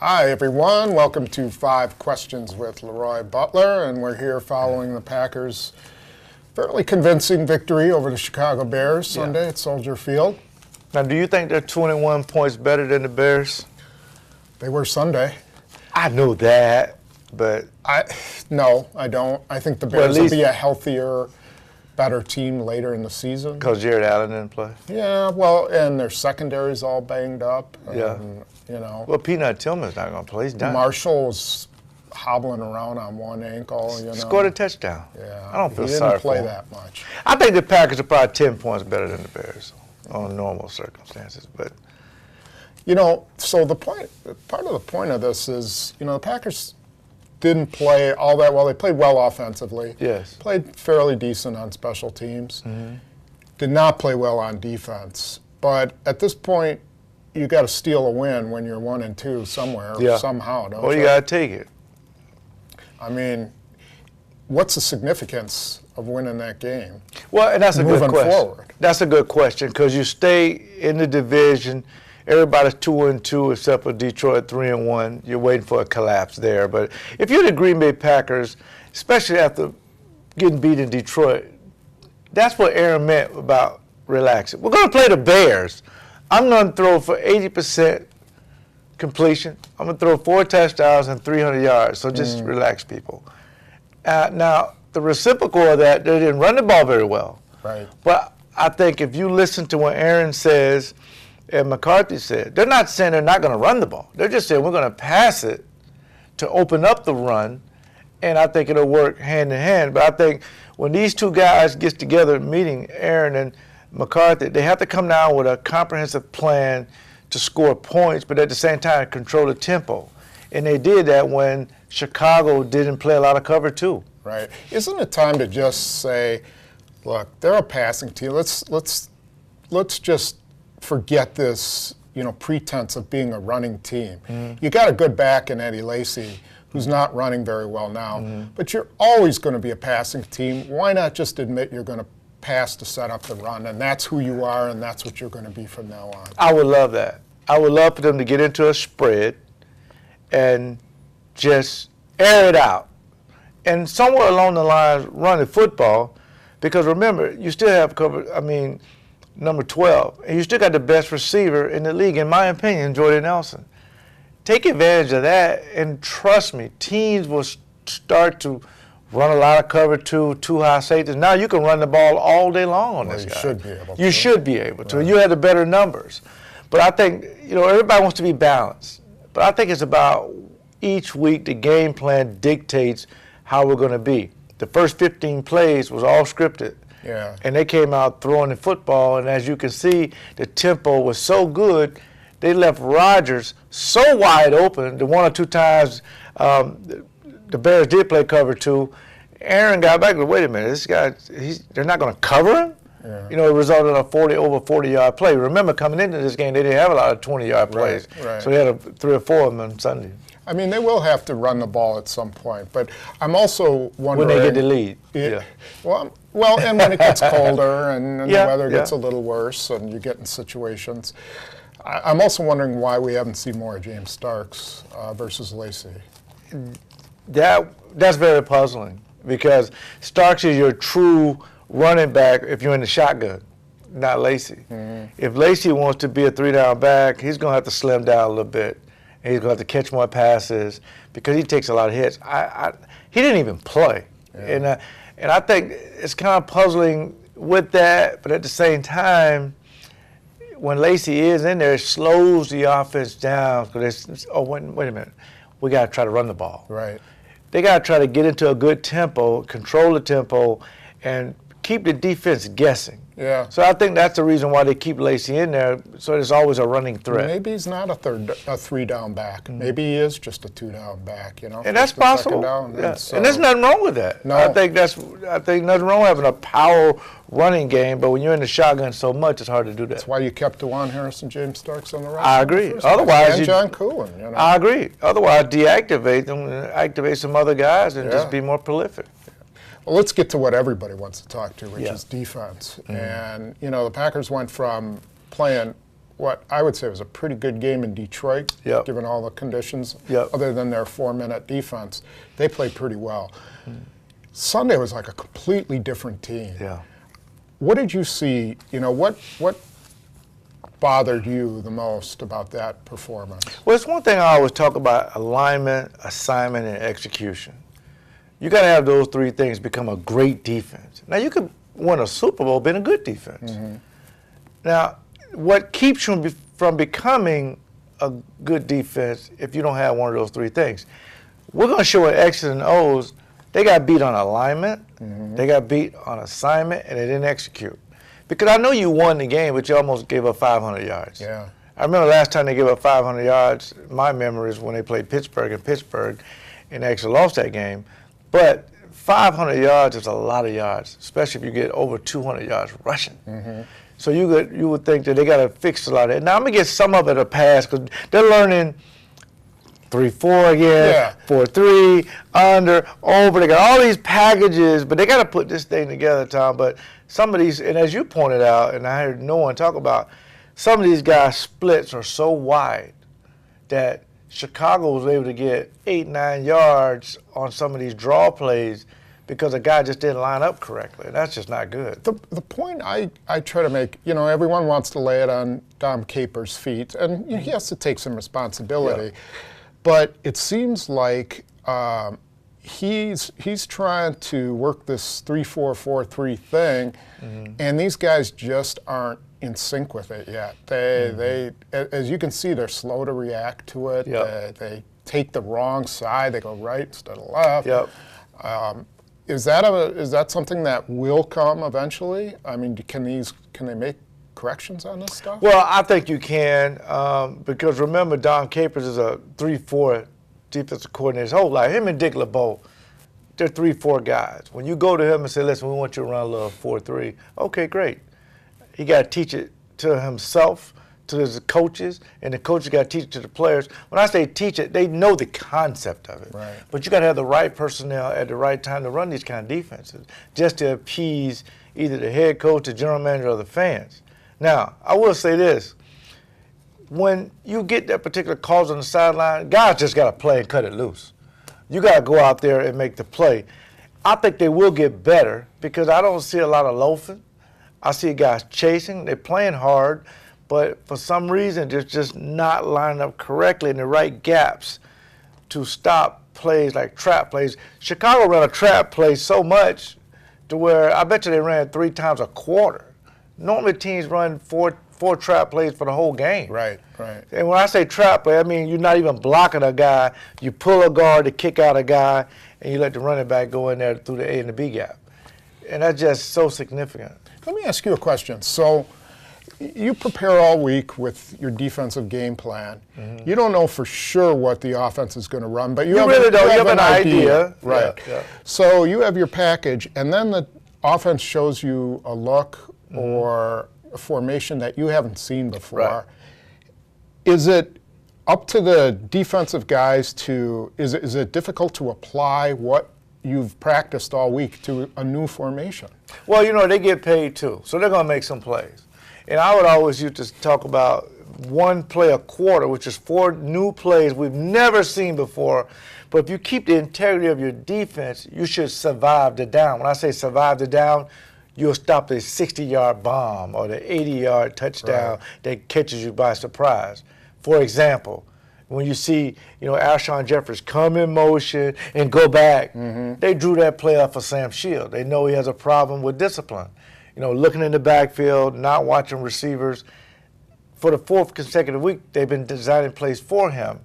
Hi, everyone. Welcome to 5 Questions with LeRoy Butler, and we're here following the Packers' fairly convincing victory over the Chicago Bears Sunday at Soldier Field. Now, do you think they're 21 points better than the Bears? They were Sunday. I know that, but... No, I don't. I think the Bears will be a healthier, better team later in the season. Because Jared Allen didn't play? Yeah, well, and their secondary's all banged up. Yeah. You know. Well, Peanut Tillman's not going to play. He's done. Marshall's hobbling around on one ankle, you know. Scored a touchdown. Yeah. I don't feel he sorry didn't play for him. that much. I think the Packers are probably 10 points better than the Bears on normal circumstances, but... You know, so part of the point of this is, you know, the Packers didn't play all that well. They played well offensively. Yes. Played fairly decent on special teams. Mm-hmm. Did not play well on defense. But at this point, you got to steal a win when you're 1-2 somewhere, somehow, don't you? Well, you got to take it. I mean, what's the significance of winning that game? Well, and that's a good question. Forward. That's a good question because you stay in the division. Everybody's 2-2 except for Detroit 3-1. You're waiting for a collapse there. But if you're the Green Bay Packers, especially after getting beat in Detroit, that's what Aaron meant about relaxing. We're going to play the Bears. I'm going to throw for 80% completion. I'm going to throw 4 touchdowns and 300 yards. So just relax, people. Now, the reciprocal of that, they didn't run the ball very well. Right. But I think if you listen to what Aaron says and McCarthy said, they're not saying they're not going to run the ball. They're just saying we're going to pass it to open up the run, and I think it'll work hand in hand. But I think when these two guys get together, meeting Aaron and McCarthy, they have to come down with a comprehensive plan to score points, but at the same time control the tempo. And they did that when Chicago didn't play a lot of cover two. Right. Isn't it time to just say, look, they're a passing team. Let's just forget this, you know, pretense of being a running team. You got a good back in Eddie Lacy, who's not running very well now, but you're always going to be a passing team. Why not just admit you're going to pass to set up the run, and that's who you are, and that's what you're going to be from now on? I would love that. I would love for them to get into a spread and just air it out. And somewhere along the lines, run the football, because remember, you still have cover, number 12, and you still got the best receiver in the league, in my opinion, Jordan Nelson. Take advantage of that, and trust me, teams will start to run a lot of cover two high safeties. Now you can run the ball all day long on this guy. You should be able to. You should be able to. Right. You have the better numbers. But I think, you know, everybody wants to be balanced. But I think it's about each week the game plan dictates how we're going to be. The first 15 plays was all scripted. Yeah. And they came out throwing the football, and as you can see, the tempo was so good, they left Rodgers so wide open. The 1 or 2 times the Bears did play cover two, Aaron got back and wait a minute, this guy, they're not going to cover him? Yeah. You know, it resulted in a over 40-yard play. Remember, coming into this game, they didn't have a lot of 20-yard plays. Right. So they had 3 or 4 of them on Sunday. I mean, they will have to run the ball at some point, but I'm also wondering... When they get the lead, yeah. Well, and when it gets colder and the weather gets a little worse and you get in situations. I'm also wondering why we haven't seen more of James Starks versus Lacy. That's very puzzling because Starks is your true running back if you're in the shotgun, not Lacy. If Lacy wants to be a 3-down back, he's going to have to slim down a little bit. He's going to have to catch more passes because he takes a lot of hits. He didn't even play. Yeah. And I think it's kind of puzzling with that, but at the same time, when Lacy is in there, it slows the offense down because wait a minute, we got to try to run the ball. Right. They got to try to get into a good tempo, control the tempo, and keep the defense guessing. Yeah. So I think that's the reason why they keep Lacy in there, so there's always a running threat. Maybe he's not a 3-down back. Maybe he is just a 2-down back, you know. And that's possible. Down, yeah. And there's nothing wrong with that. No. I think nothing wrong with having a power running game, but when you're in the shotgun so much, it's hard to do that. That's why you kept DeJuan Harris and James Starks on the right. I agree. Otherwise, and John Coolin, you know. I agree. Otherwise, deactivate them, activate some other guys, and just be more prolific. Well, let's get to what everybody wants to talk to, which is defense. And, you know, the Packers went from playing what I would say was a pretty good game in Detroit, Yep. given all the conditions, Yep. other than their 4-minute defense. They played pretty well. Sunday was like a completely different team. Yeah. What did you see? What bothered you the most about that performance? Well, it's one thing I always talk about: alignment, assignment, and execution. You got to have those three things become a great defense. Now, you could win a Super Bowl being a good defense. Mm-hmm. Now, what keeps you from becoming a good defense if you don't have one of those three things? We're going to show in X's and O's, they got beat on alignment, they got beat on assignment, and they didn't execute. Because I know you won the game, but you almost gave up 500 yards. Yeah. I remember last time they gave up 500 yards, my memory is when they played Pittsburgh, and they actually lost that game. But 500 yards is a lot of yards, especially if you get over 200 yards rushing. So you would think that they got to fix a lot of it. Now, I'm going to get some of it a pass because they're learning 3-4 again, 4-3, under, over. They got all these packages, but they got to put this thing together, Tom. But some of these, and as you pointed out, and I heard no one talk about, some of these guys' splits are so wide that Chicago was able to get 8-9 yards on some of these draw plays because a guy just didn't line up correctly. That's just not good. The point I try to make, everyone wants to lay it on Dom Capers' feet, and he has to take some responsibility. Yeah. But it seems like he's trying to work this 3-4-4-3 thing, and these guys just aren't in sync with it yet. They as you can see, they're slow to react to it. Yep. They take the wrong side. They go right instead of left. Yep. Is that something that will come eventually? I mean, can they make corrections on this stuff? Well, I think you can because remember, Don Capers is a 3-4 defensive coordinator his whole life. Him and Dick LeBeau, they're 3-4 guys. When you go to him and say, listen, we want you to run a little 4-3, okay, great. He got to teach it to himself, to his coaches, and the coaches got to teach it to the players. When I say teach it, they know the concept of it. Right. But you got to have the right personnel at the right time to run these kind of defenses, just to appease either the head coach, the general manager, or the fans. Now, I will say this. When you get that particular calls on the sideline, guys just got to play and cut it loose. You got to go out there and make the play. I think they will get better because I don't see a lot of loafing. I see guys chasing. They're playing hard, but for some reason, they're just not lining up correctly in the right gaps to stop plays like trap plays. Chicago ran a trap play so much to where I bet you they ran 3 times a quarter. Normally teams run four trap plays for the whole game. Right. And when I say trap play, I mean you're not even blocking a guy. You pull a guard to kick out a guy, and you let the running back go in there through the A and the B gap. And that's just so significant. Let me ask you a question. So you prepare all week with your defensive game plan. You don't know for sure what the offense is going to run, but you really don't. You have an idea. Right. Yeah. So you have your package, and then the offense shows you a look or a formation that you haven't seen before. Right. Is it up to the defensive guys is it difficult to apply what you've practiced all week to a new formation? Well, they get paid too, so they're going to make some plays. And I would always used to talk about one play a quarter, which is 4 new plays we've never seen before. But if you keep the integrity of your defense, you should survive the down. When I say survive the down, you'll stop the 60-yard bomb or the 80-yard touchdown that catches you by surprise. For example, when you see, Alshon Jeffries come in motion and go back, they drew that play up for Sam Shield. They know he has a problem with discipline. Looking in the backfield, not watching receivers. For the 4th consecutive week, they've been designing plays for him.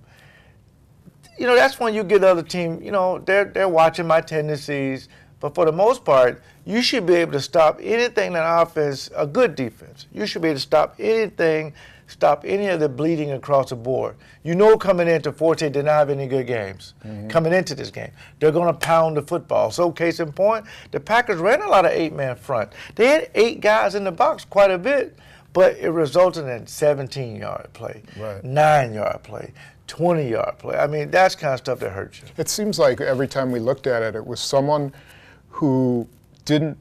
That's when you get the other team, they're watching my tendencies. But for the most part, you should be able to stop anything in offense, a good defense. You should be able to stop anything, stop any of the bleeding across the board. Coming into Forte did not have any good games. Coming into this game, they're going to pound the football. So case in point, the Packers ran a lot of 8-man front. They had 8 guys in the box, quite a bit, but it resulted in 17-yard play, 9-yard play, 20-yard play. I mean, that's kind of stuff that hurts you. It seems like every time we looked at it, it was someone who didn't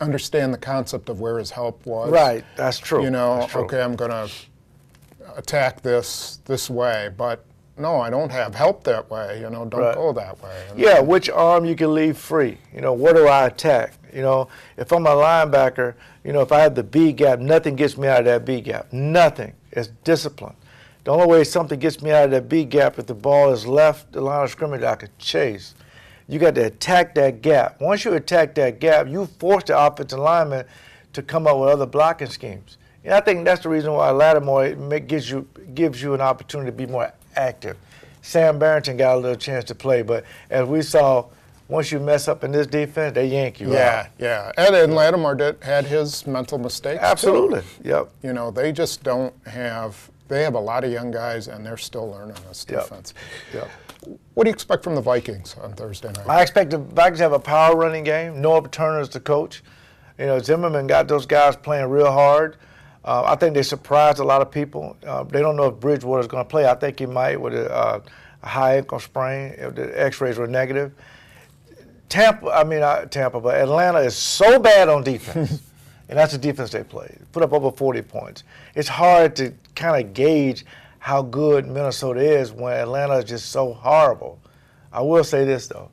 understand the concept of where his help was. Right, that's true. You know, That's true. okay, I'm going to attack this way, but no, I don't have help that way. You know, don't Right. go that way. And Yeah, which arm you can leave free. You know, what do I attack? You know, if I'm a linebacker, you know, if I have the B gap, nothing gets me out of that B gap. Nothing. It's discipline. The only way something gets me out of that B gap if the ball is left the line of scrimmage, I could chase. You got to attack that gap. Once you attack that gap, you force the offensive lineman to come up with other blocking schemes. And I think that's the reason why Lattimore gives you an opportunity to be more active. Sam Barrington got a little chance to play, but as we saw, once you mess up in this defense, they yank you out. Yeah. And Lattimore had his mental mistakes. Absolutely. Too. Yep. You know, they just don't have. They have a lot of young guys, and they're still learning this defense. Yep. What do you expect from the Vikings on Thursday night? I expect the Vikings to have a power running game. Noah Turner is the coach. You know, Zimmerman got those guys playing real hard. I think they surprised a lot of people. They don't know if Bridgewater is going to play. I think he might with a high ankle sprain if the X-rays were negative. Not Tampa, but Atlanta is so bad on defense, and that's the defense they play. Put up over 40 points. It's hard to kind of gauge how good Minnesota is when Atlanta is just so horrible. I will say this, though.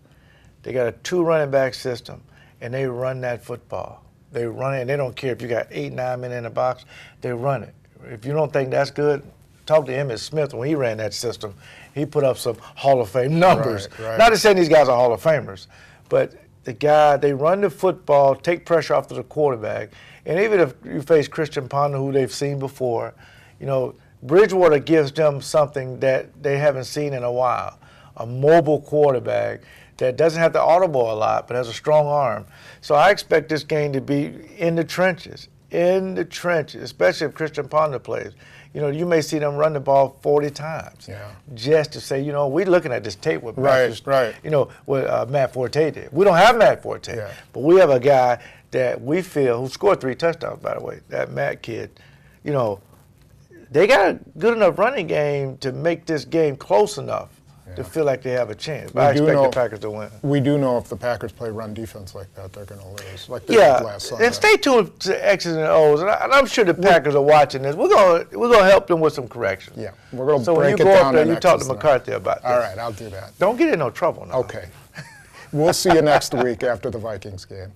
They got a 2 running back system, and they run that football. They run it, and they don't care if you got 8, 9 men in the box. They run it. If you don't think that's good, talk to Emmitt Smith when he ran that system. He put up some Hall of Fame numbers. Right. Not to say these guys are Hall of Famers, but they run the football, take pressure off of the quarterback, and even if you face Christian Ponder, who they've seen before, you know, Bridgewater gives them something that they haven't seen in a while, a mobile quarterback that doesn't have to audible a lot but has a strong arm. So I expect this game to be in the trenches, especially if Christian Ponder plays. You know, you may see them run the ball 40 times just to say, you know, we're looking at this tape with Matt Forte did. We don't have Matt Forte, but we have a guy that we feel who scored 3 touchdowns, by the way, that Matt kid. You know, they got a good enough running game to make this game close enough to feel like they have a chance. But I expect the Packers to win. We do know if the Packers play run defense like that, they're going to lose, like they did last Sunday. And stay tuned to X's and O's. And I'm sure the Packers are watching this. We're gonna help them with some corrections. Yeah, we're going to so break it when you go down. up there, you talk to McCarthy about this. All right, I'll do that. Don't get in no trouble now. Okay. We'll see you next week after the Vikings game.